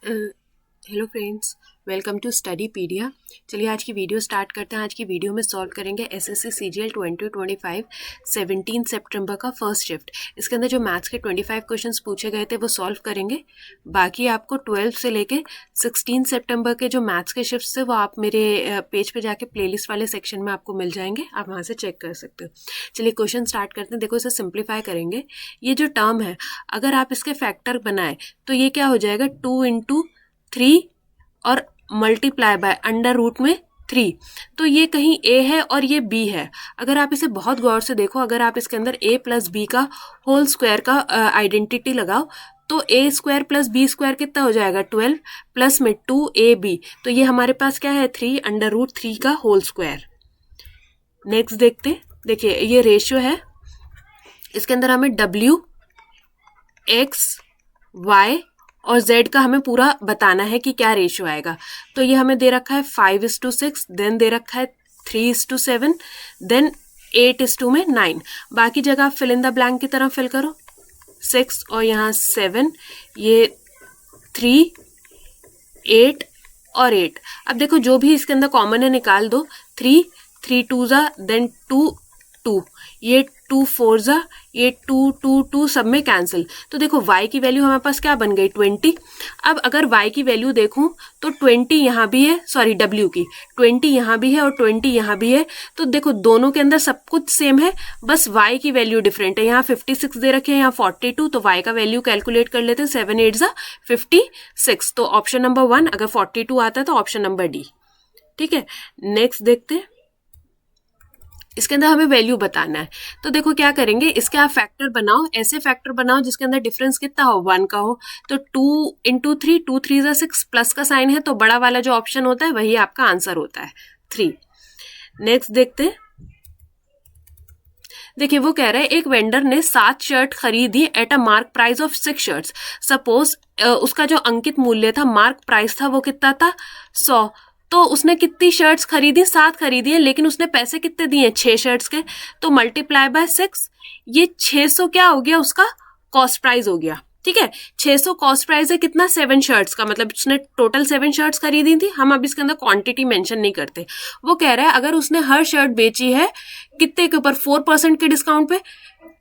Hello friends, welcome to Studypedia. चलिए आज की वीडियो स्टार्ट करते हैं। आज की वीडियो में सॉल्व करेंगे एसएससी सीजीएल 2025 17 सितंबर का फर्स्ट शिफ्ट। इसके अंदर जो मैथ्स के 25 क्वेश्चंस पूछे गए थे वो सॉल्व करेंगे। बाकी आपको 12 से लेके 16 सितंबर के जो मैथ्स के शिफ्ट थे वो आप मेरे पेज पे जाके प्लेलिस्ट वाले सेक्शन में आपको मिल जाएंगे, आप वहाँ से चेक कर सकते हो। चलिए क्वेश्चन स्टार्ट करते हैं। देखो, इसे सिंप्लीफाई करेंगे। ये जो टर्म है, अगर आप इसके फैक्टर बनाए तो ये क्या हो जाएगा, 2 इंटू 3 और मल्टीप्लाई बाय अंडर रूट में 3। तो ये कहीं a है और ये b है। अगर आप इसे बहुत गौर से देखो, अगर आप इसके अंदर a प्लस बी का होल स्क्वायर का आइडेंटिटी लगाओ तो a square plus B square कितना हो जाएगा, 12 प्लस में 2ab। तो ये हमारे पास क्या है, 3 अंडर रूट 3 का होल स्क्वायर। नेक्स्ट देखिए ये रेशियो है। इसके अंदर हमें w, x, y और z का हमें पूरा बताना है कि क्या रेशियो आएगा। तो ये हमें दे रखा है 5:6, देन दे रखा है 3:7, देन 8:9। बाकी जगह आप फिल इन द ब्लैंक की तरह फिल करो। 6 और यहाँ 7, ये 3, 8 और 8। अब देखो जो भी इसके अंदर कॉमन है निकाल दो। 3 2 जा, देन 2 2, ये 2 4 जा, ये 2 2 2 सब में कैंसिल। तो देखो y की वैल्यू हमारे पास क्या बन गई, 20। अब अगर y की वैल्यू देखूं तो 20 यहाँ भी है, सॉरी w की 20 यहाँ भी है और 20 यहाँ भी है। तो देखो दोनों के अंदर सब कुछ सेम है, बस y की वैल्यू डिफरेंट है। यहाँ 56 दे रखे हैं, यहाँ 42। तो y का वैल्यू कैलकुलेट कर लेते हैं। 7 8 जा 56। तो ऑप्शन नंबर 1, अगर 42 आता है तो ऑप्शन नंबर डी। ठीक है, नेक्स्ट देखते हैं। इसके अंदर हमें वैल्यू बताना है। तो देखो क्या करेंगे, इसके आप फैक्टर बनाओ, ऐसे फैक्टर बनाओ जिसके अंदर डिफरेंस कितना हो, 1 का हो। तो 2 इंटू 3, 2 3 जा 6, प्लस का साइन है तो बड़ा वाला जो ऑप्शन होता है वही आपका आंसर होता है, 3। नेक्स्ट देखते हैं। देखिए वो कह रहा है एक वेंडर ने 7 शर्ट खरीदी at a mark price of 6 shirts. Suppose उसका जो अंकित मूल्य था, मार्क प्राइस था, वो कितना था, 100। तो उसने कितनी शर्ट्स खरीदी, 7 खरीदी है, लेकिन उसने पैसे कितने दिए, 6 शर्ट्स के। तो मल्टीप्लाई बाय 6, ये 600 क्या हो गया, उसका कॉस्ट प्राइस हो गया। ठीक है, 600 कॉस्ट प्राइस है कितना, 7 शर्ट्स का, मतलब उसने टोटल 7 शर्ट्स खरीदी थी। हम अब इसके अंदर क्वांटिटी मेंशन नहीं करते। वो कह रहा है अगर उसने हर शर्ट बेची है कितने के ऊपर, 4% के डिस्काउंट पे।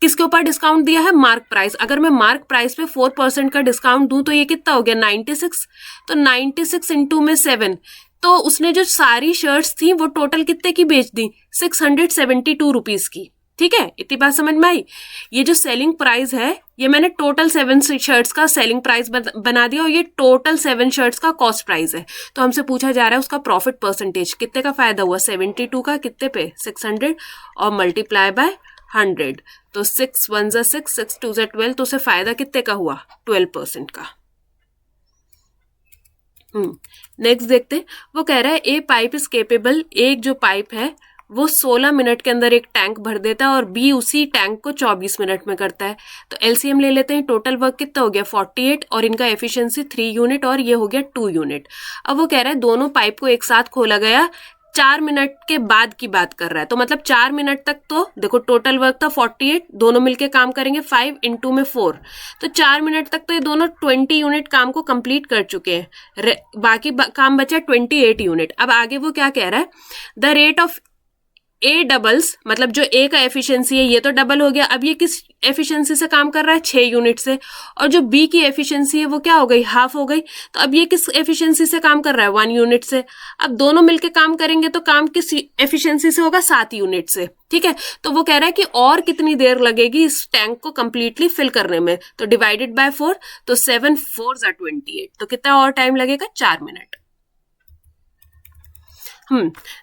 किसके ऊपर डिस्काउंट दिया है, मार्क प्राइस। अगर मैं मार्क प्राइस पे 4% का डिस्काउंट दूं तो ये कितना हो गया, 96। तो 96 इंटू में 7, तो उसने जो सारी शर्ट्स थी वो टोटल कितने की बेच दी, 672 रुपीज की। ठीक है, इतनी बात समझ में आई। ये जो सेलिंग प्राइस है, ये मैंने टोटल 7 शर्ट्स का सेलिंग प्राइस बना दिया, और ये टोटल 7 शर्ट्स का कॉस्ट प्राइस है। तो हमसे पूछा जा रहा है उसका प्रॉफिट परसेंटेज, कितने का फायदा हुआ, 72 का, कितने पे, 600, और मल्टीप्लाई बाय 100। तो 6 1 जा 6, 6 2 जा 12, तो उसे फायदा कितने का हुआ, 12% का। नेक्स्ट देखते। वो कह रहा है ए पाइप इज केपेबल, एक जो पाइप है वो 16 मिनट के अंदर एक टैंक भर देता है और बी उसी टैंक को 24 मिनट में करता है। तो एलसीएम ले लेते हैं। टोटल वर्क कितना हो गया, 48, और इनका एफिशिएंसी 3 यूनिट और ये हो गया 2 यूनिट। अब वो कह रहा है दोनों पाइप को एक साथ खोला गया 4 मिनट के बाद की बात कर रहा है। तो मतलब 4 मिनट तक, तो देखो टोटल वर्क था 48, दोनों मिलके काम करेंगे 5 इंटू में 4, तो 4 मिनट तक तो ये दोनों 20 यूनिट काम को कंप्लीट कर चुके हैं। बाकी काम बचा 28 यूनिट। अब आगे वो क्या कह रहा है, the rate of A doubles, मतलब जो ए का एफिशिएंसी है ये तो डबल हो गया। अब ये किस एफिशिएंसी से काम कर रहा है, 6 यूनिट से। और जो बी की एफिशिएंसी है वो क्या हो गई, हाफ हो गई। तो अब ये किस एफिशिएंसी से काम कर रहा है, 1 यूनिट से। अब दोनों मिलके काम करेंगे तो काम किस एफिशिएंसी से होगा, 7 यूनिट से। ठीक है, तो वो कह रहा है कि और कितनी देर लगेगी इस टैंक को कंप्लीटली फिल करने में। तो डिवाइडेड बाय 4, तो 7 4 जा 28, तो कितना और टाइम लगेगा, 4 मिनट।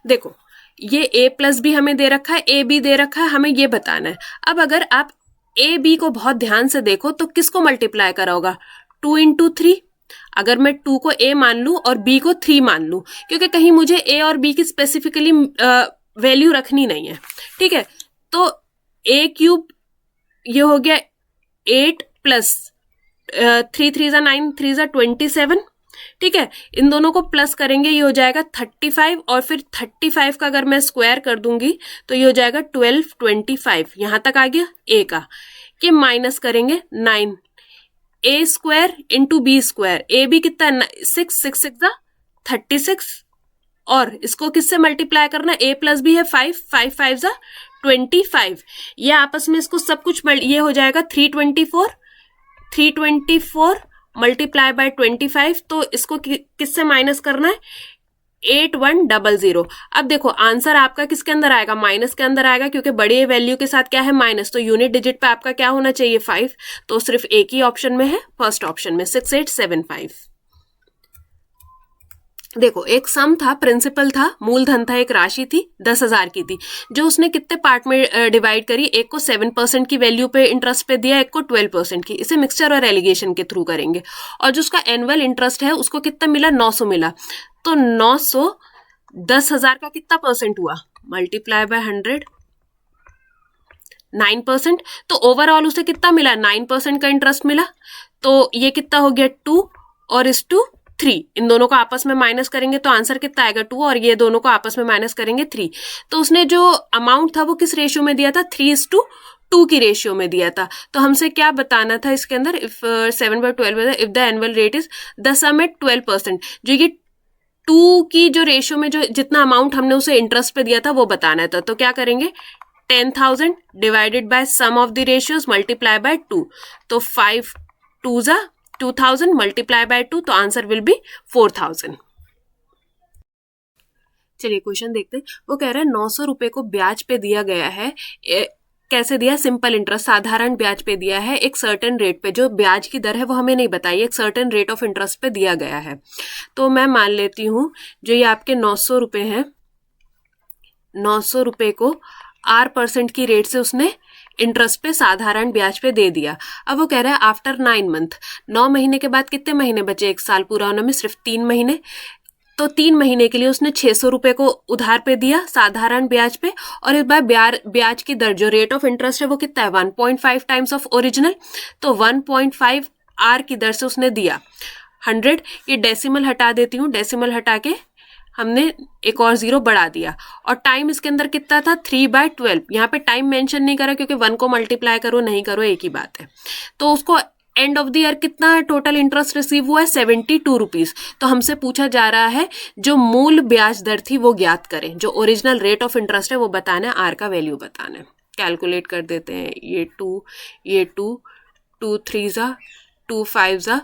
देखो ये a प्लस बी हमें दे रखा है, ए बी दे रखा है, हमें ये बताना है। अब अगर आप ए बी को बहुत ध्यान से देखो तो किसको मल्टीप्लाई करा होगा, 2 इंटू 3। अगर मैं 2 को a मान लूं और b को 3 मान लूं, क्योंकि कहीं मुझे a और b की स्पेसिफिकली वैल्यू रखनी नहीं है। ठीक है, तो a क्यूब ये हो गया 8 प्लस 3 3 जा 9, 3 जा 27। ठीक है, इन दोनों को प्लस करेंगे, ये हो जाएगा 35, और फिर 35 का अगर मैं स्क्वायर कर दूंगी तो ये हो जाएगा 12 25। यहां तक आ गया ए का। ये माइनस करेंगे 9, A square into B square, A B कितना 6, 6 6 36, और इसको किससे मल्टीप्लाई करना, ए प्लस बी है 5, 5 5 25, ये आपस में इसको सब कुछ ये हो जाएगा 324, 324 मल्टीप्लाई बाय 25, तो इसको किससे माइनस करना है, 8100। अब देखो आंसर आपका किसके अंदर आएगा, माइनस के अंदर आएगा, क्योंकि बड़े वैल्यू के साथ क्या है माइनस, तो यूनिट डिजिट पे आपका क्या होना चाहिए 5, तो सिर्फ एक ही ऑप्शन में है, फर्स्ट ऑप्शन में 6875। देखो एक सम था, प्रिंसिपल था, मूलधन था, एक राशि थी 10,000 की थी, जो उसने कितने पार्ट में डिवाइड करी, एक को 7% की वैल्यू पे इंटरेस्ट पे दिया, एक को 12% की, इसे मिक्सचर और एलिगेशन के थ्रू करेंगे। और जो उसका एनुअल इंटरेस्ट है उसको कितना मिला, 900 मिला, तो 900 10,000 का कितना परसेंट हुआ, मल्टीप्लाई बाय 100, 9%, तो ओवरऑल उसे कितना मिला, 9% का इंटरेस्ट मिला, तो ये कितना हो गया 2 और इस 2 3, इन दोनों को आपस में माइनस करेंगे तो आंसर कितना आएगा 2, और ये दोनों को आपस में माइनस करेंगे 3। तो उसने जो अमाउंट था वो किस रेशियो में दिया था, 3:2 की रेशियो में दिया था। तो हमसे क्या बताना था इसके अंदर, if 7/12 if the annual rate is the sum at 12%, जो ये 2 की जो रेशियो में जो जितना अमाउंट हमने उसे इंटरेस्ट पे दिया था वो बताना था। तो क्या करेंगे, 10,000 divided by sum of the ratios multiply by 2, तो 5 2 2000 मल्टीप्लाई बाय 2, तो आंसर विल बी 4000। चलिए क्वेश्चन देखते हैं। वो कह रहा है 900 रुपए को ब्याज पे दिया गया है, कैसे दिया, सिंपल इंटरेस्ट, साधारण ब्याज पे दिया है, एक सर्टेन रेट पे, जो ब्याज की दर है वो हमें नहीं बताई, एक सर्टेन रेट ऑफ इंटरेस्ट पे दिया गया है। तो मैं मान लेती हूँ जो ये आपके 900 रुपए हैं, 900 रुपए को R% की रेट से उसने इंटरेस्ट पे साधारण ब्याज पे दे दिया। अब वो कह रहा है आफ्टर 9 मंथ, 9 महीने के बाद कितने महीने बचे, एक साल पूरा होने में सिर्फ 3 महीने, तो 3 महीने के लिए उसने 600 रुपए को उधार पे दिया साधारण ब्याज पे, और इस बार ब्याज की दर जो रेट ऑफ इंटरेस्ट है वो कितना है, 1.5 टाइम्स ऑफ ओरिजिनल, तो 1.5 R की दर से उसने दिया 100। ये डेसिमल हटा देती हूँ, डेसिमल हटा के हमने एक और 0 बढ़ा दिया, और टाइम इसके अंदर कितना था 3/12, यहाँ पे टाइम मेंशन नहीं करा क्योंकि 1 को मल्टीप्लाई करो नहीं करो एक ही बात है। तो उसको एंड ऑफ द ईयर कितना टोटल इंटरेस्ट रिसीव हुआ है, 72 रुपीज। तो हमसे पूछा जा रहा है जो मूल ब्याज दर थी वो ज्ञात करें, जो ओरिजिनल रेट ऑफ इंटरेस्ट है वो बताना है, R का वैल्यू बताना है। कैलकुलेट कर देते हैं, ये 2 2 3 2 5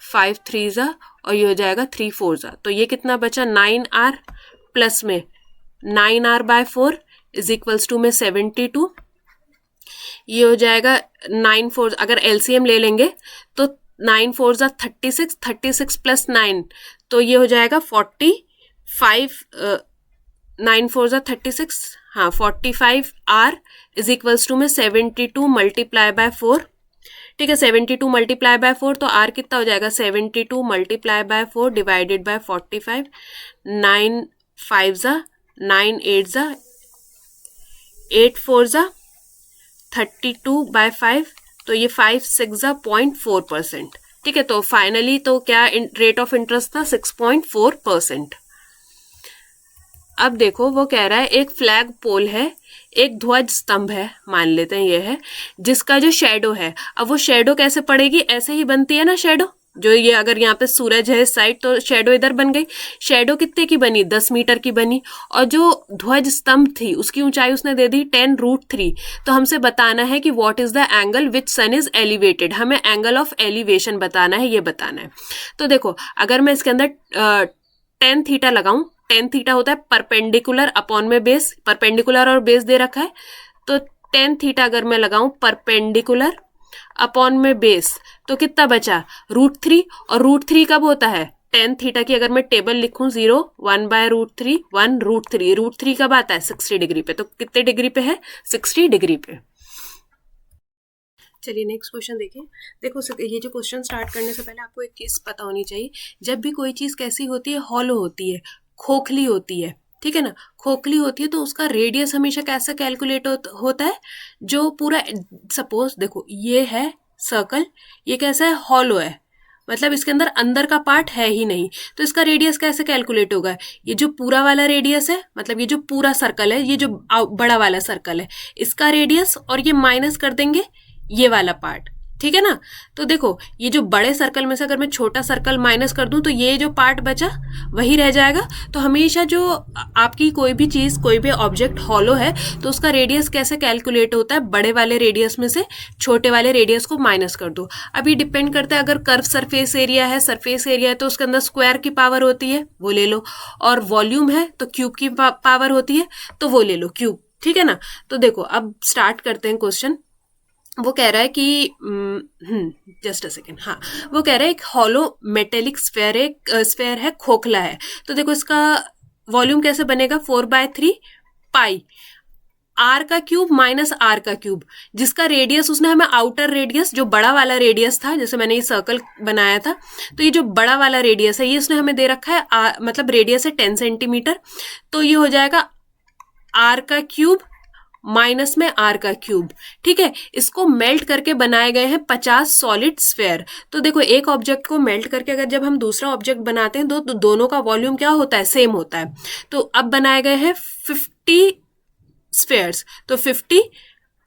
5 3 और ये हो जाएगा 3 4 तो ये कितना बचा, 9R प्लस में 9R bye 4 is equals to में 72, ये हो जाएगा 9 4, अगर एलसीएम ले लेंगे तो 9 4 36, 36 प्लस 9 तो ये हो जाएगा 45, 9 4 36, हाँ 45R इज इक्वल्स टू में 72 मल्टीप्लाई बाय 4, ठीक है 72 मल्टीप्लाई बाय 4, तो R कितना हो जाएगा 72 multiply by 4 divided by 45, 9 5 9 8 8 4 32 by 5, तो ये 5 6 0.4%, ठीक है। तो फाइनली तो क्या रेट ऑफ इंटरेस्ट था 6.4%। अब देखो वो कह रहा है एक फ्लैग पोल है, एक ध्वज स्तंभ है, मान लेते हैं ये है, जिसका जो शेडो है, अब वो शेडो कैसे पड़ेगी, ऐसे ही बनती है ना शेडो, जो ये अगर यहाँ पे सूरज है इस साइड तो शेडो इधर बन गई, शेडो कितने की बनी 10 मीटर की बनी, और जो ध्वज स्तंभ थी उसकी ऊंचाई उसने दे दी 10√3। तो हमसे बताना है कि what is the angle which sun is elevated, हमें एंगल ऑफ एलिवेशन बताना है, ये बताना है। तो देखो अगर मैं इसके अंदर tan थीटा लगाऊं, tan थीटा होता है परपेंडिकुलर अपॉन में बेस, परपेंडिकुलर और बेस दे रखा है, तो tan थीटा अगर मैं लगाऊं परपेंडिकुलर अपॉन में बेस तो कितना बचा √3, और √3 कब होता है tan थीटा की, अगर मैं टेबल लिखूं 0 1 बाय √3 1 √3, √3 कब आता है 60 डिग्री पे, तो कितने डिग्री पे है 60 डिग्री पे। चलिए नेक्स्ट क्वेश्चन देखिए। देखो ये जो क्वेश्चन स्टार्ट करने से पहले आपको एक चीज पता होनी चाहिए, जब भी कोई चीज कैसी होती है, हॉलो होती है, खोखली होती है, ठीक है ना, खोखली होती है, तो उसका रेडियस हमेशा कैसे कैलकुलेट होता है, जो पूरा सपोज देखो ये है सर्कल, ये कैसा है हॉलो है, मतलब इसके अंदर का पार्ट है ही नहीं, तो इसका रेडियस कैसे कैलकुलेट होगा, ये जो पूरा वाला रेडियस है, मतलब ये जो पूरा सर्कल है, ये जो बड़ा वाला सर्कल है, इसका रेडियस, और ये माइनस कर देंगे ये वाला पार्ट, ठीक है ना। तो देखो ये जो बड़े सर्कल में से अगर मैं छोटा सर्कल माइनस कर दूं तो ये जो पार्ट बचा वही रह जाएगा। तो हमेशा जो आपकी कोई भी चीज, कोई भी ऑब्जेक्ट हॉलो है तो उसका रेडियस कैसे कैलकुलेट होता है, बड़े वाले रेडियस में से छोटे वाले रेडियस को माइनस कर दो। अब ये डिपेंड करता है, अगर कर्व सरफेस एरिया है तो उसके अंदर स्क्वायर की पावर होती है, वो ले लो, और वॉल्यूम है तो क्यूब की पावर होती है, तो वो ले लो क्यूब। ठीक है ना। तो देखो अब स्टार्ट करते हैं क्वेश्चन। वो कह रहा है कि जस्ट अ सेकेंड, हाँ, वो कह रहा है एक हॉलो मेटेलिक स्फेयर है, खोखला है। तो देखो इसका वॉल्यूम कैसे बनेगा, 4/3 पाई आर का क्यूब माइनस आर का क्यूब, जिसका रेडियस उसने हमें आउटर रेडियस, जो बड़ा वाला रेडियस था, जैसे मैंने ये सर्कल बनाया था, तो ये जो बड़ा वाला रेडियस है ये उसने हमें दे रखा है, मतलब रेडियस है 10 सेंटीमीटर, तो ये हो जाएगा आर का क्यूब माइनस में आर का क्यूब। ठीक है, इसको मेल्ट करके बनाए गए हैं 50 सॉलिड स्फेयर। तो देखो एक ऑब्जेक्ट को मेल्ट करके अगर जब हम दूसरा ऑब्जेक्ट बनाते हैं तो दोनों का वॉल्यूम क्या होता है, सेम होता है। तो अब बनाए गए हैं 50 स्फेयर्स, तो 50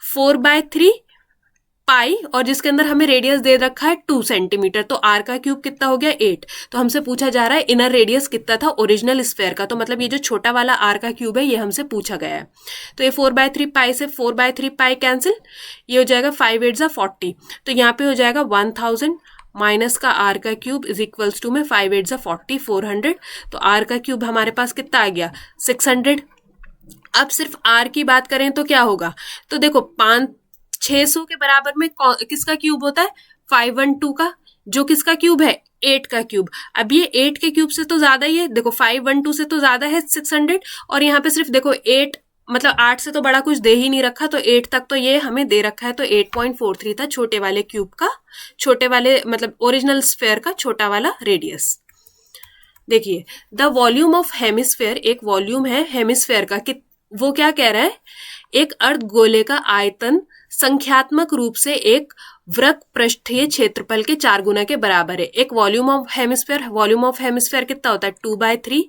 4/3 पाई, और जिसके अंदर हमें रेडियस दे रखा है 2 सेंटीमीटर, तो आर का क्यूब कितना हो गया 8। तो हमसे पूछा जा रहा है इनर रेडियस कितना था ओरिजिनल स्फेयर का, तो मतलब ये जो छोटा वाला आर का क्यूब है ये हमसे पूछा गया है। तो ये 4/3 पाई से 4/3 पाई कैंसिल, ये हो जाएगा 5 8 40, तो यहाँ पे हो जाएगा 1000 माइनस का आर का क्यूब इज इक्वल्स टू में 5 8 40 400। तो आर का क्यूब हमारे पास कितना आ गया 600। अब सिर्फ आर की बात करें तो क्या होगा, तो देखो 600 के बराबर में किसका क्यूब होता है, 512 का, जो किसका क्यूब है 8 का क्यूब। अब ये 8 के क्यूब से तो ज्यादा ही है, देखो 512 से तो ज्यादा है 600, और यहाँ पे सिर्फ देखो 8 मतलब 8 से तो बड़ा कुछ दे ही नहीं रखा, तो 8 तक तो ये हमें दे रखा है, तो 8.43 था छोटे वाले क्यूब का, छोटे वाले मतलब ओरिजिनल स्फेयर का छोटा वाला रेडियस। देखिए द वॉल्यूम ऑफ हेमिस्फेयर, एक वॉल्यूम है हेमिस्फेयर का, कि वो क्या कह रहा है, एक अर्ध गोले का आयतन संख्यात्मक रूप से एक वृत्त पृष्ठीय क्षेत्रफल के 4 गुना के बराबर है। एक volume of hemisphere, volume of hemisphere कितना होता है 2/3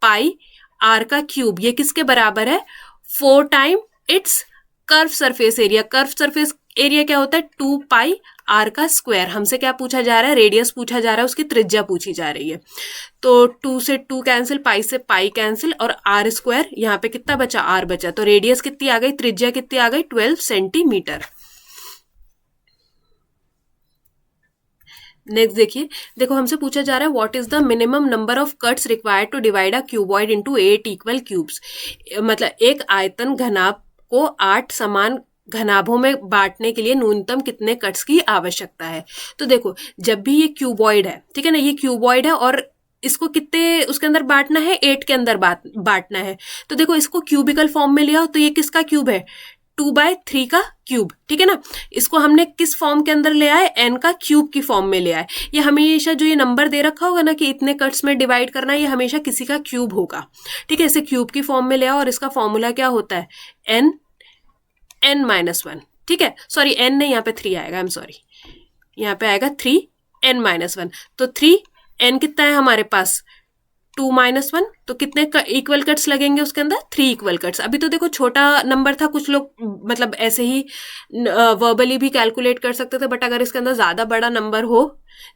पाई आर का क्यूब, ये किसके बराबर है 4 time it's curve surface area. Curve surface area क्या होता है 2 पाई आर का स्क्वायर। हमसे क्या पूछा जा रहा है, रेडियस पूछा जा रहा है, उसकी त्रिज्या पूछी जा रही है। तो 2 से 2 कैंसिल, पाई से पाई कैंसिल, और आर स्क्वायर यहाँ पे कितना बचा आर बचा, तो रेडियस कितनी आ गई, त्रिज्या कितनी आ गई 12 सेंटीमीटर। नेक्स्ट देखिए, देखो हमसे पूछा जा रहा है what is the minimum number of cuts required to divide a cuboid into 8 equal cubes. मतलब एक आयतन घनाभ को 8 समान घनाभों में बांटने के लिए न्यूनतम कितने कट्स की आवश्यकता है। तो देखो जब भी ये क्यूबॉइड है, ठीक है ना, ये क्यूबॉइड है और इसको कितने उसके अंदर बांटना है 8 के अंदर बांटना है। तो देखो इसको क्यूबिकल फॉर्म में लिया तो ये किसका क्यूब है 2/3 का क्यूब। ठीक है ना, इसको हमने किस फॉर्म के अंदर ले आए, एन का क्यूब की फॉर्म में ले आए। ये हमेशा जो ये नंबर दे रखा होगा ना कि इतने कट्स में डिवाइड करना है, ये हमेशा किसी का क्यूब होगा। ठीक है, इसे क्यूब की फॉर्म में ले आओ और इसका फॉर्मूला क्या होता है n-1। ठीक है, सॉरी n नहीं, यहाँ पे 3 आएगा, आई एम सॉरी, यहाँ पे आएगा 3n-1। तो 3n कितना है हमारे पास 2-1, तो कितने इक्वल कट्स लगेंगे उसके अंदर 3 इक्वल कट्स। अभी तो देखो छोटा नंबर था, कुछ लोग मतलब ऐसे ही वर्बली भी कैलकुलेट कर सकते थे, बट अगर इसके अंदर ज्यादा बड़ा नंबर हो,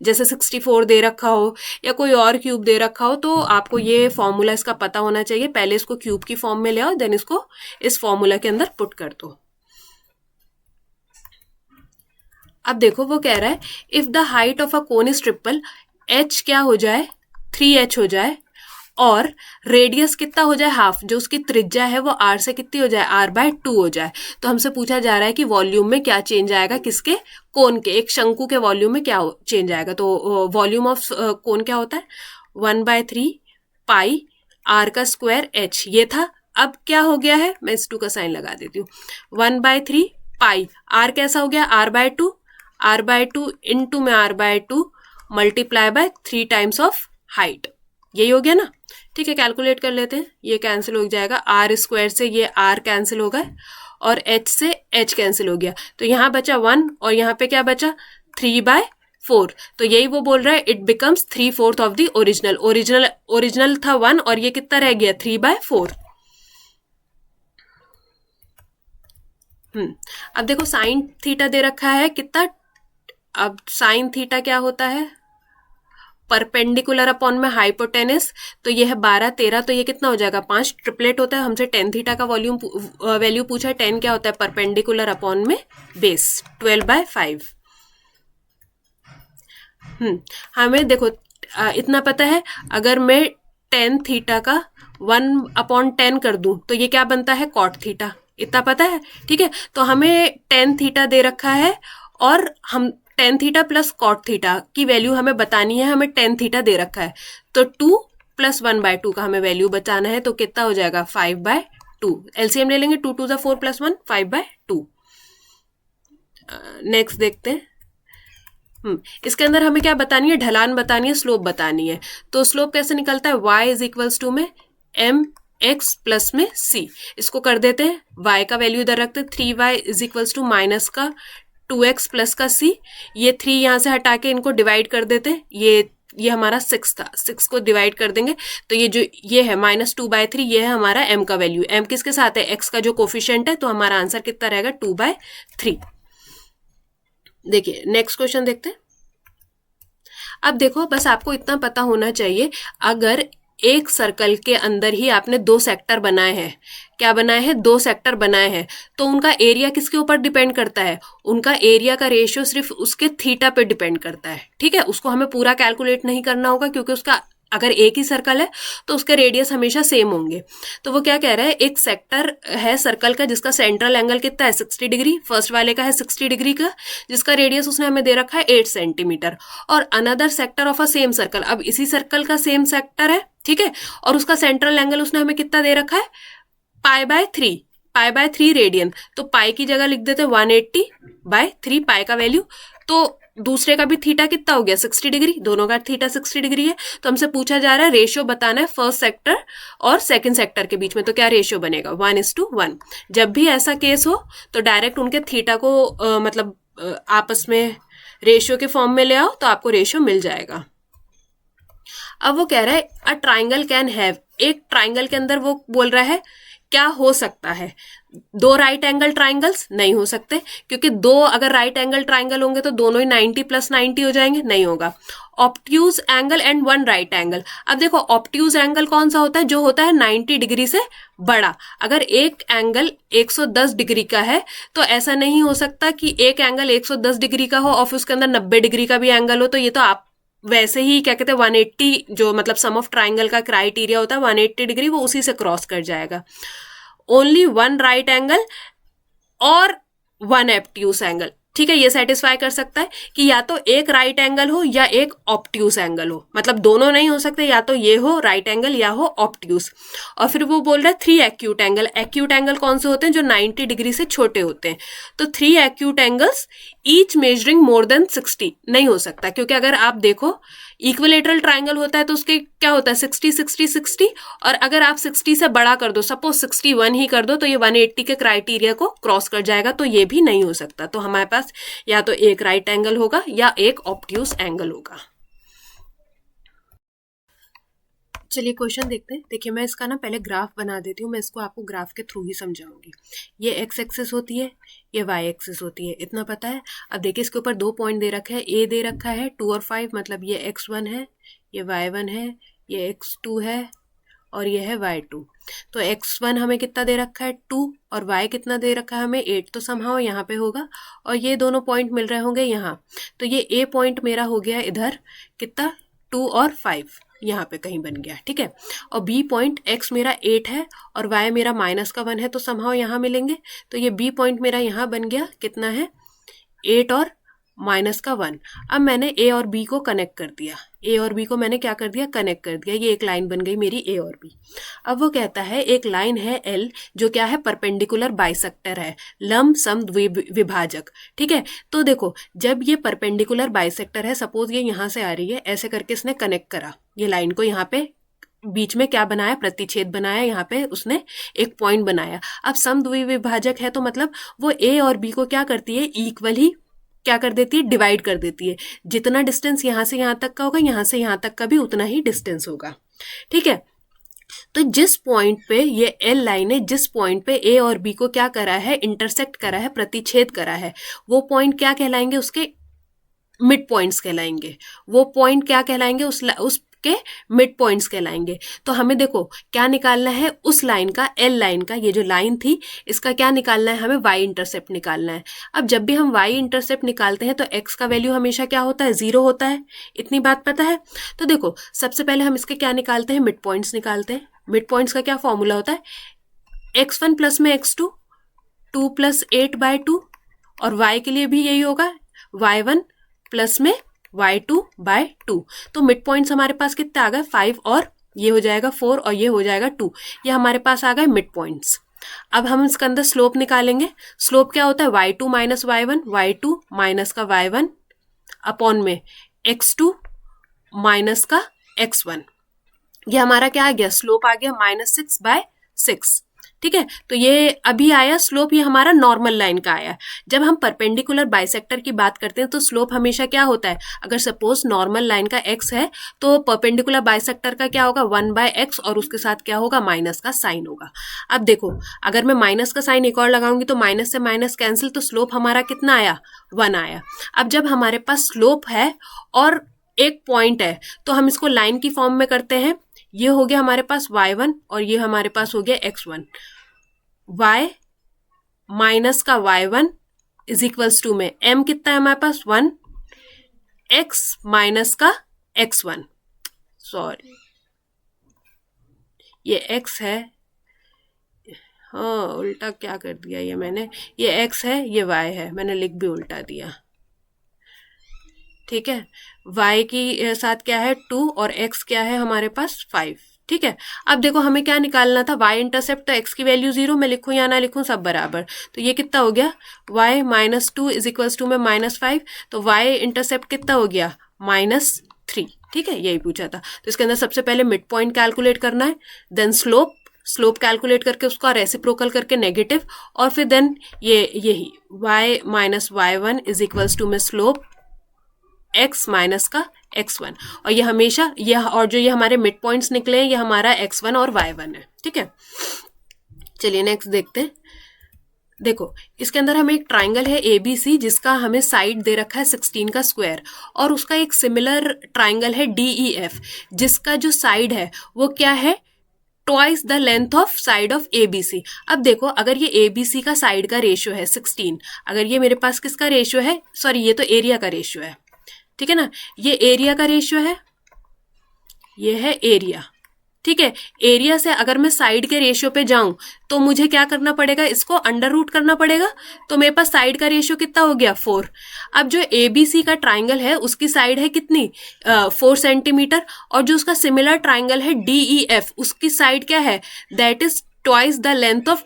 जैसे 64 दे रखा हो या कोई और क्यूब दे रखा हो, तो आपको ये फॉर्मूला इसका पता होना चाहिए। पहले इसको क्यूब की फॉर्म में ले आओ, देन इसको इस फॉर्मूला के अंदर पुट कर दो। अब देखो वो कह रहा है if the height of a cone is triple, h क्या हो जाए 3h हो जाए, और रेडियस कितना हो जाए हाफ, जो उसकी त्रिज्या है वो r से कितनी हो जाए r/2 हो जाए। तो हमसे पूछा जा रहा है कि वॉल्यूम में क्या चेंज आएगा, किसके, कोन के, एक शंकु के वॉल्यूम में क्या चेंज आएगा। तो वॉल्यूम ऑफ कोन क्या होता है 1/3 पाई r का स्क्वायर h, ये था। अब क्या हो गया है, मैं इस 2 का साइन लगा देती हूँ, 1/3 पाई r कैसा हो गया r/2, r/2 इंटू में r/2 multiply by 3 times of height, यही हो गया ना। ठीक है, कैलकुलेट कर लेते हैं, ये कैंसिल हो जाएगा, आर स्क्वायर से ये r कैंसिल हो गए और h से h कैंसिल हो गया, तो यहाँ बचा 1 और यहाँ पे क्या बचा 3/4। तो यही वो बोल रहा है it becomes 3/4 of the original था 1 और ये कितना रह गया 3/4। अब देखो साइन थीटा दे रखा है कितना अब साइन थीटा क्या होता है, परपेंडिकुलर अपॉन में हाइपोटेनिस, तो ये है 12 13, तो ये कितना हो जाएगा 5, ट्रिपलेट होता है। हमसे टेन थीटा का वैल्यू पूछा है, 10 क्या होता है परपेंडिकुलर अपॉन में बेस, 12/5। हमें देखो इतना पता है, अगर मैं टेन थीटा का 1/10 कर दूं तो ये क्या बनता है कॉट थीटा, इतना पता है, ठीक है। तो हमें टेन थीटा दे रखा है और हम tan theta plus cot theta की वैल्यू हमें बतानी है, हमें टेन थीटा दे रखा है, तो 2 + 1/2 का हमें वैल्यू बताना है, तो कितना हो जाएगा 5/2। एलसीएम ले लेंगे, 2 2 4 + 1 5/2। नेक्स्ट देखते हैं। इसके अंदर हमें क्या बतानी है, ढलान बतानी है, स्लोप बतानी है। तो स्लोप कैसे निकलता है, y = में mx प्लस में c। इसको कर देते हैं, y का वैल्यू इधर रखते हैं, 3y = माइनस का 2x प्लस का c। ये 3 यहां से हटा के इनको डिवाइड कर देते हैं, ये हमारा 6 था, 6 को डिवाइड कर देंगे तो ये है -2/3, ये है हमारा m का वैल्यू। m किसके साथ है, x का जो कोफिशिएंट है, तो हमारा आंसर कितना रहेगा 2/3। देखिए नेक्स्ट क्वेश्चन देखते हैं। अब देखो बस आपको इतना पता होना चाहिए, अगर एक सर्कल के अंदर ही आपने 2 सेक्टर बनाए हैं, क्या बनाए हैं 2 सेक्टर बनाए हैं, तो उनका एरिया किसके ऊपर डिपेंड करता है, उनका एरिया का रेशियो सिर्फ उसके थीटा पे डिपेंड करता है, ठीक है। उसको हमें पूरा कैलकुलेट नहीं करना होगा, क्योंकि उसका अगर एक ही सर्कल है तो उसके रेडियस हमेशा सेम होंगे। तो वो क्या कह रहा है, एक सेक्टर है सर्कल का जिसका सेंट्रल एंगल कितना है 60 डिग्री, फर्स्ट वाले का है 60 डिग्री का, जिसका रेडियस उसने हमें दे रखा है 8 सेंटीमीटर। और another sector of a same circle, अब इसी सर्कल का सेम सेक्टर है, ठीक है, और उसका सेंट्रल एंगल उसने हमें कितना दे रखा है पाई/3 रेडियन। तो पाई की जगह लिख देते 180/3 पाई का वैल्यू। तो दूसरे का भी थीटा कितना हो गया 60 डिग्री, दोनों का थीटा 60 डिग्री है। तो हमसे पूछा जा रहा है रेशियो बताना है फर्स्ट सेक्टर और सेकंड सेक्टर के बीच में, तो क्या रेशियो बनेगा 1:1। जब भी ऐसा केस हो तो डायरेक्ट उनके थीटा को आपस में रेशियो के फॉर्म में ले आओ, तो आपको रेशियो मिल जाएगा। अब वो कह रहा है अ ट्राइंगल कैन हैव, एक ट्राइंगल के अंदर वो बोल रहा है क्या हो सकता है, 2 राइट एंगल ट्राइंगल्स नहीं हो सकते, क्योंकि 2 अगर राइट एंगल ट्राइंगल होंगे तो दोनों ही 90 + 90 हो जाएंगे, नहीं होगा। Obtuse angle and 1 right angle. अब देखो ऑब्ट्यूज एंगल कौन सा होता है, जो होता है 90 डिग्री से बड़ा। अगर एक एंगल 110 डिग्री का है तो ऐसा नहीं हो सकता कि एक एंगल 110 डिग्री का हो और उसके अंदर 90 डिग्री का भी एंगल हो, तो ये तो आप वैसे ही क्या कहते हैं 180, जो मतलब सम ऑफ ट्राइंगल का क्राइटेरिया होता है 180 डिग्री, वो उसी से क्रॉस कर जाएगा। ओनली 1 राइट एंगल और 1 ऑब्ट्यूज एंगल, ठीक है, ये सेटिस्फाई कर सकता है कि या तो एक राइट एंगल हो या एक ऑब्ट्यूज एंगल हो, मतलब दोनों नहीं हो सकते, या तो ये हो राइट एंगल या हो ऑब्ट्यूज। और फिर वो बोल रहा है 3 एक्यूट एंगल। एक्यूट एंगल कौन से होते हैं, जो 90 डिग्री से छोटे होते हैं। तो 3 acute angles each measuring more than 60 नहीं हो सकता, क्योंकि अगर आप देखो इक्विलेटरल ट्राइंगल होता है तो उसके क्या होता है 60 60 60, और अगर आप 60 से बड़ा कर दो, सपोज 61 ही कर दो, तो ये 180 के क्राइटेरिया को क्रॉस कर जाएगा, तो ये भी नहीं हो सकता। तो हमारे पास या तो एक राइट एंगल होगा या एक ऑब्ट्यूज एंगल होगा। चलिए क्वेश्चन देखते हैं। देखिए मैं इसका ना पहले ग्राफ बना देती हूँ, मैं इसको आपको ग्राफ के थ्रू ही समझाऊंगी। ये एक्स एक्सिस होती है, ये वाई एक्सिस होती है, इतना पता है। अब देखिए इसके ऊपर 2 पॉइंट दे रखे हैं, ए दे रखा है 2 और 5, मतलब ये x1 है, ये y1 है, ये x2 है और ये है y2। तो x1 हमें कितना दे रखा है 2 और y कितना दे रखा है हमें 8, तो समहाउ यहाँ पे होगा और ये दोनों पॉइंट मिल रहे होंगे यहाँ। तो ये a पॉइंट मेरा हो गया इधर कितना 2 और 5 यहाँ पे कहीं बन गया, ठीक है। और b पॉइंट x मेरा 8 है और y मेरा -1 है, तो समहाउ यहाँ मिलेंगे। तो ये b पॉइंट मेरा यहाँ बन गया कितना है 8 और -1। अब मैंने a और b को कनेक्ट कर दिया, a और b को मैंने क्या कर दिया कनेक्ट कर दिया, ये एक लाइन बन गई मेरी a और b। अब वो कहता है एक लाइन है l जो क्या है परपेंडिकुलर बाइसेक्टर है, लंब सम विभाजक, ठीक है। तो देखो जब ये परपेंडिकुलर बाइसेक्टर है, सपोज ये यहाँ से आ रही है, ऐसे करके इसने कनेक्ट करा ये लाइन को, यहाँ पे बीच में क्या बनाया प्रतिच्छेद बनाया, यहाँ पे उसने एक पॉइंट बनाया। अब समद्विभाजक है तो मतलब वो a और b को क्या करती है इक्वली क्या कर देती है डिवाइड कर देती है। जितना डिस्टेंस यहाँ से यहाँ तक का होगा, यहाँ से यहाँ तक का भी उतना ही डिस्टेंस होगा, ठीक है। तो जिस पॉइंट पे ये एल लाइन है, जिस पॉइंट पे ए और बी को क्या करा है इंटरसेक्ट करा है, प्रतिच्छेद करा है, वो पॉइंट क्या कहलाएंगे उसके मिड पॉइंट्स कहलाएंगे, वो पॉइंट क्या कहलाएंगे, उसके मिड पॉइंट्स कहलाएंगे। तो हमें देखो क्या निकालना है, उस लाइन का, एल लाइन का, ये जो लाइन थी इसका क्या निकालना है, हमें वाई इंटरसेप्ट निकालना है। अब जब भी हम वाई इंटरसेप्ट निकालते हैं तो एक्स का वैल्यू हमेशा क्या होता है, 0 होता है, इतनी बात पता है। तो देखो सबसे पहले हम इसके क्या निकालते हैं, मिड पॉइंट्स निकालते हैं। मिड पॉइंट्स का क्या फॉर्मूला होता है, x1 प्लस में x2, 2 प्लस 8/2, और y के लिए भी यही होगा, y1 प्लस में y2/2। तो मिड पॉइंट्स हमारे पास कितने आ गए, 5, और ये हो जाएगा 4 और ये हो जाएगा 2, ये हमारे पास आ गए मिड पॉइंट्स। अब हम इसके अंदर स्लोप निकालेंगे। स्लोप क्या होता है, y2 minus y1, y2 minus का y1 अपॉन में x2 माइनस का x1, ये हमारा क्या आ गया, स्लोप आ गया -6/6। ठीक है, तो ये अभी आया स्लोप, ये हमारा नॉर्मल लाइन का आया। जब हम परपेंडिकुलर बाइसेक्टर की बात करते हैं तो स्लोप हमेशा क्या होता है, अगर सपोज नॉर्मल लाइन का x है तो परपेंडिकुलर बाइसेक्टर का क्या होगा, 1/x, और उसके साथ क्या होगा, माइनस का साइन होगा। अब देखो अगर मैं माइनस का साइन एक और लगाऊंगी तो माइनस से माइनस कैंसिल, तो स्लोप हमारा कितना आया, 1 आया। अब जब हमारे पास स्लोप है और एक पॉइंट है तो हम इसको लाइन की फॉर्म में करते हैं। ये हो गया हमारे पास y1 और ये हमारे पास हो गया x1। y माइनस का y1 इज इक्वल्स टू में m कितना है हमारे पास, 1, x माइनस का x1, सॉरी ये x है, हाँ उल्टा क्या कर दिया ये मैंने, ये x है ये y है, मैंने लिख भी उल्टा दिया। ठीक है, y की साथ क्या है 2 और x क्या है हमारे पास 5। ठीक है, अब देखो हमें क्या निकालना था, y इंटरसेप्ट, तो x की वैल्यू 0, मैं लिखूं या ना लिखूं सब बराबर, तो ये कितना हो गया, y minus 2 is equals to में -5, तो y इंटरसेप्ट कितना हो गया, -3। ठीक है, यही पूछा था। तो इसके अंदर सबसे पहले मिड पॉइंट कैलकुलेट करना है, देन स्लोप कैलकुलेट करके उसका रेसिप्रोकल करके नेगेटिव, और फिर देन यही y minus y1 is equals to में स्लोप x माइनस का x1, और ये हमेशा और जो ये हमारे मिड पॉइंट्स निकले हैं ये हमारा x1 और y1 है। ठीक है, चलिए नेक्स्ट देखते हैं। देखो इसके अंदर हमें एक ट्राइंगल है ABC जिसका हमें साइड दे रखा है 16 का स्क्वायर, और उसका एक सिमिलर ट्राइंगल है DEF जिसका जो साइड है वो क्या है, twice the length of side of ABC। अब देखो अगर ये ABC का साइड का रेशियो है 16, अगर ये मेरे पास किसका रेशियो है, सॉरी ये तो एरिया का रेशियो है, ठीक है ना, ये एरिया का रेशियो है, ये है एरिया। ठीक है, एरिया से अगर मैं साइड के रेशियो पे जाऊं तो मुझे क्या करना पड़ेगा, इसको अंडर रूट करना पड़ेगा, तो मेरे पास साइड का रेशियो कितना हो गया 4। अब जो ABC का ट्राइंगल है उसकी साइड है कितनी 4 सेंटीमीटर, और जो उसका सिमिलर ट्राइंगल है DEF उसकी साइड क्या है, that is twice the length of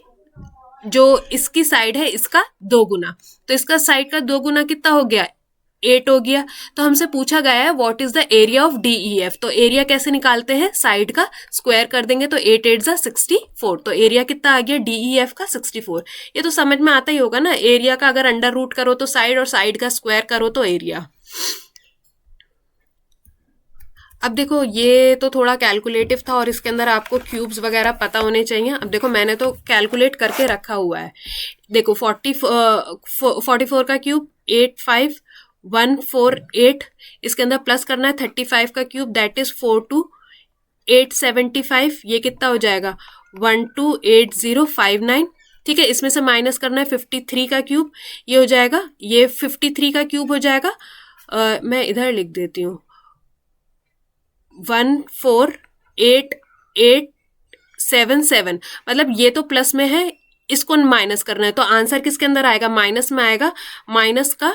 जो इसकी साइड है इसका 2 गुना, तो इसका साइड का 2 गुना कितना हो गया, 8 हो गया। तो हमसे पूछा गया है what is the area of DEF, तो एरिया कैसे निकालते हैं, साइड का स्क्वायर कर देंगे, तो 8 8 जा 64, तो एरिया कितना आ गया DEF का 64। ये तो समझ में आता ही होगा ना, एरिया का अगर अंडर रूट करो तो साइड, और साइड का स्क्वायर करो तो एरिया। अब देखो ये तो थोड़ा कैलकुलेटिव था और इसके अंदर आपको क्यूब्स वगैरह पता होने चाहिए। अब देखो मैंने तो कैलकुलेट करके रखा हुआ है, देखो 44 का क्यूब 85148, इसके अंदर प्लस करना है 35 का क्यूब दैट इज 42875, ये कितना हो जाएगा 128059। ठीक है, इसमें से माइनस करना है 53 का क्यूब, ये हो जाएगा, ये 53 का क्यूब हो जाएगा, मैं इधर लिख देती हूँ 148877, मतलब ये तो प्लस में है, इसको माइनस करना है, तो आंसर किसके अंदर आएगा, माइनस में आएगा, माइनस का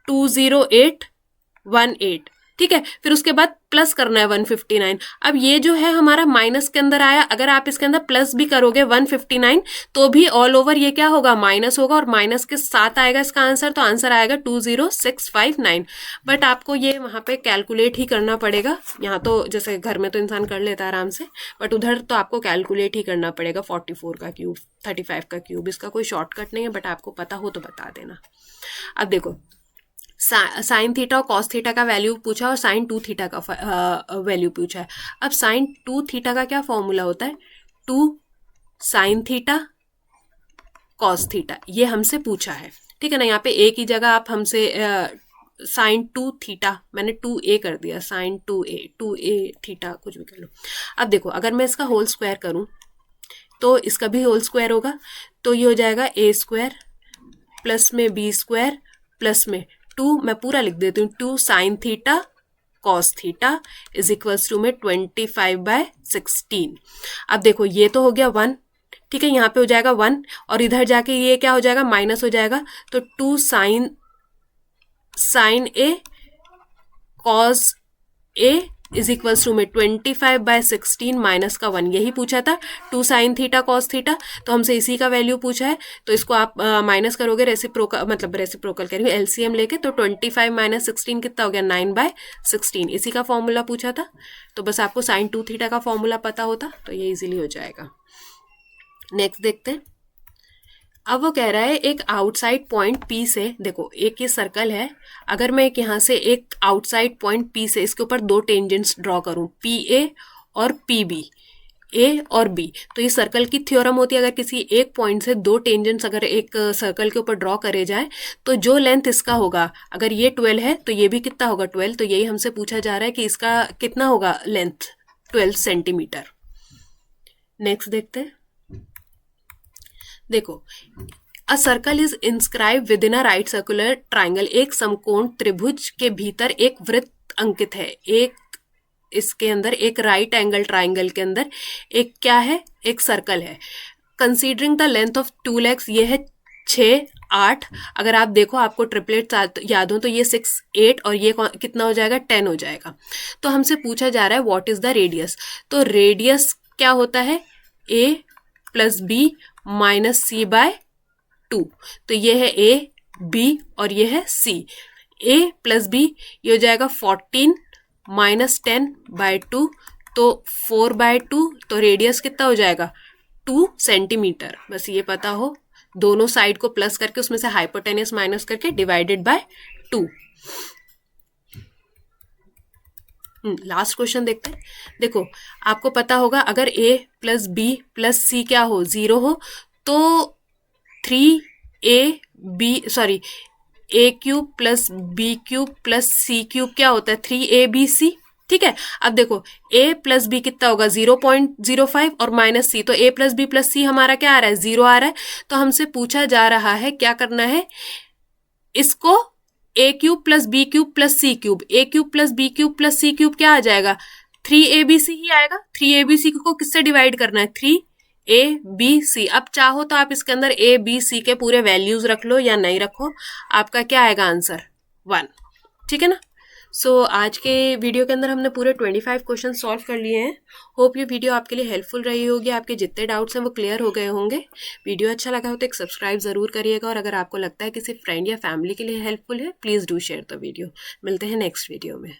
20818। ठीक है, फिर उसके बाद प्लस करना है 159। अब ये जो है हमारा माइनस के अंदर आया, अगर आप इसके अंदर प्लस भी करोगे 159 तो भी ऑल ओवर ये क्या होगा, माइनस होगा, और माइनस के साथ आएगा इसका आंसर, तो आंसर आएगा 20659। बट आपको ये वहां पे कैलकुलेट ही करना पड़ेगा, यहाँ तो जैसे घर में तो इंसान कर लेता है आराम से, बट उधर तो आपको कैलकुलेट ही करना पड़ेगा। 44 का क्यूब 35 का क्यूब, इसका कोई शॉर्टकट नहीं है, बट आपको पता हो तो बता देना। अब देखो साइन थीटा और कॉस थीटा का वैल्यू पूछा और साइन 2 थीटा का वैल्यू पूछा है। अब साइन 2 थीटा का क्या फॉर्मूला होता है, 2 साइन थीटा कॉस थीटा, ये हमसे पूछा है। ठीक है ना, यहाँ पे एक ही जगह आप हमसे साइन 2 थीटा, मैंने 2a कर दिया, साइन 2a थीटा कुछ भी कर लो। अब देखो अगर मैं इसका होल स्क्वायर करूं तो इसका भी होल स्क्वायर होगा, तो ये हो जाएगा a स्क्वायर प्लस में b स्क्वायर प्लस में 2, मैं पूरा लिख देती हूँ, 2 sine theta cos theta is equals to में 25/16। अब देखो ये तो हो गया 1, ठीक है, यहाँ पे हो जाएगा 1 और इधर जाके ये क्या हो जाएगा, माइनस हो जाएगा, तो 2 sine A cos A is equals to में 25/16 माइनस का 1, यही पूछा था, 2 साइन थीटा कॉस थीटा, तो हमसे इसी का वैल्यू पूछा है, तो इसको आप माइनस करोगे रेसिप्रोकल, मतलब रेसिप्रोकल करेंगे एलसीएम लेके, तो 25 माइनस 16 कितना हो गया, 9/16, इसी का फॉर्मूला पूछा था, तो बस आपको साइन 2 थीटा का फॉर्मूला पता होता तो ये इजीली हो जाएगा। नेक्स्ट देखते हैं। अब वो कह रहा है एक आउटसाइड पॉइंट P से, देखो एक ये सर्कल है, अगर मैं एक यहाँ से एक आउटसाइड पॉइंट P से इसके ऊपर दो टेंजेंट्स ड्रॉ करूँ, PA और PB, A और B, तो ये सर्कल की थ्योरम होती है, अगर किसी एक पॉइंट से दो टेंजेंट्स अगर एक सर्कल के ऊपर ड्रॉ करे जाए तो जो लेंथ इसका होगा, अगर ये 12 है तो ये भी कितना होगा 12, तो यही हमसे पूछा जा रहा है कि इसका कितना होगा लेंथ, 12 सेंटीमीटर। नेक्स्ट देखते हैं। देखो a circle is inscribe with in a right circular triangle, एक समकोण त्रिभुज के भीतर एक वृत्त अंकित है, एक इसके अंदर एक राइट एंगल ट्राइंगल के अंदर एक क्या है, एक सर्कल है। Considering the length of 2 legs, ये है 6 8, अगर आप देखो आपको ट्रिपलेट याद हो तो ये 6 8 और ये कितना हो जाएगा 10 हो जाएगा। तो हमसे पूछा जा रहा है व्हाट इज द रेडियस, तो रेडियस क्या होता है a plus B minus C by 2, तो ये है a b और ये है c, a प्लस b ये हो जाएगा 14 माइनस 10/2, तो 4/2, तो रेडियस कितना हो जाएगा 2 सेंटीमीटर। बस ये पता हो, दोनों साइड को प्लस करके उसमें से हाइपोटेनियस माइनस करके डिवाइडेड बाय 2। लास्ट क्वेश्चन देखते हैं। देखो आपको पता होगा अगर a plus b plus c क्या हो 0 हो तो 3a cube plus b cube plus c cube क्या होता है 3abc, ठीक है। अब देखो a प्लस b कितना होगा 0.05 और माइनस c, तो a plus b plus c हमारा क्या आ रहा है 0 आ रहा है, तो हमसे पूछा जा रहा है क्या करना है, इसको a cube plus b cube plus c cube, a cube plus b cube plus c cube क्या आ जाएगा 3abc ही आएगा। 3abc को किससे डिवाइड करना है 3abc। अब चाहो तो आप इसके अंदर a b c के पूरे वैल्यूज रख लो या नहीं रखो, आपका क्या आएगा आंसर 1, ठीक है ना। सो आज के वीडियो के अंदर हमने पूरे 25 क्वेश्चन सॉल्व कर लिए हैं। होप ये वीडियो आपके लिए हेल्पफुल रही होगी, आपके जितने डाउट्स हैं वो क्लियर हो गए होंगे। वीडियो अच्छा लगा हो तो एक सब्सक्राइब ज़रूर करिएगा, और अगर आपको लगता है किसी फ्रेंड या फैमिली के लिए हेल्पफुल है please do share the video. मिलते हैं नेक्स्ट वीडियो में।